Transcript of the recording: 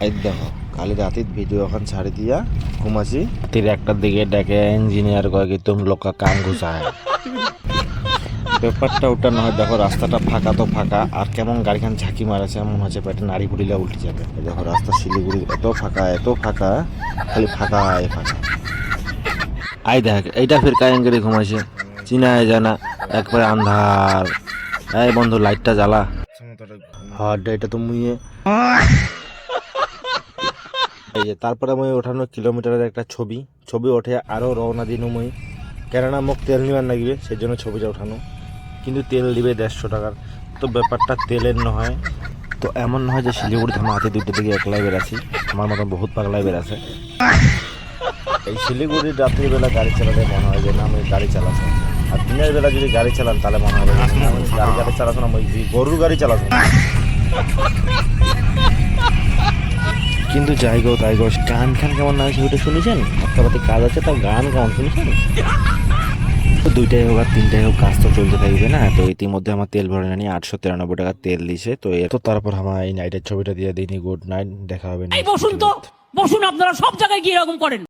এই দেখো কালি রাতির ভিডিও এখন ছাড়ি দিয়া ঘুমাছি। রাতের একটার দিকে ডেকে ইঞ্জিনিয়ার কয় কি তুম লোক কাম ঘুষায়। ব্যাপারটা ওটা নয়, দেখো রাস্তাটা ফাঁকা তো ফাঁকা, আর কেমন গাড়িখান ঝাঁকি মারেছে, মনে হচ্ছে পেটে নাড়ি পুড়িলে উল্টে যাবে। দেখো রাস্তা শিলিগুড়ি এত ফাঁকা, খালি ফাঁকা ফাঁকা। আই দেখ এইটা ফির কায়ন করে ঘুমাইছে, চিনায় জানা একবারে আন্ধার। এই বন্ধু লাইটটা জ্বালা। হ্যাঁ এটা তো মুইয়ে। এই যে তারপরে আমি ওঠানো কিলোমিটারের একটা ছবি ওঠে আরো রওনা দিন মুই, কেননা মোক তেল নিবার লাগবে, সেই জন্য ছবিটা ওঠানো। কিন্তু তেল দিবে 150 টাকার, তো ব্যাপারটা তেলের নয়। তো এমন নয় যে শিলিগুড়ি থামা হাতে 2টা দিকে একলাই বেরাছি, আমার মতন বহুত পাগলাই বেরাছে। এই শিলিগুড়ির রাত্রিবেলা গাড়ি চালালে মনে হয় যে না আমি গাড়ি চালাচ্ছি, আর দিনের বেলা যদি গাড়ি চালান তাহলে মনে হবে গাড়ি চালাচ্ছ না, আমি গরুর গাড়ি চালাচ্ছ না। কিন্তু যাই গো তাই গো, গান কেমন না সেটা শুনেছেন? সপ্তাহপাতি কাজ আছে, তাও গান কেমন শুনেছেন? তো 2টাই হোক আর 3টাই হোক, কাজ তো চলতে থাকবে না। তো ইতিমধ্যে আমার তেল ভরে নিয়ে 893 টাকা তেল দিছে। তো তারপর আমার এই নাইটের ছবিটা দিয়ে দিইনি। গুড নাইট, দেখা হবে। বসুন তো, বসুন, আপনারা সব জায়গায় গিয়ে এরকম করেন।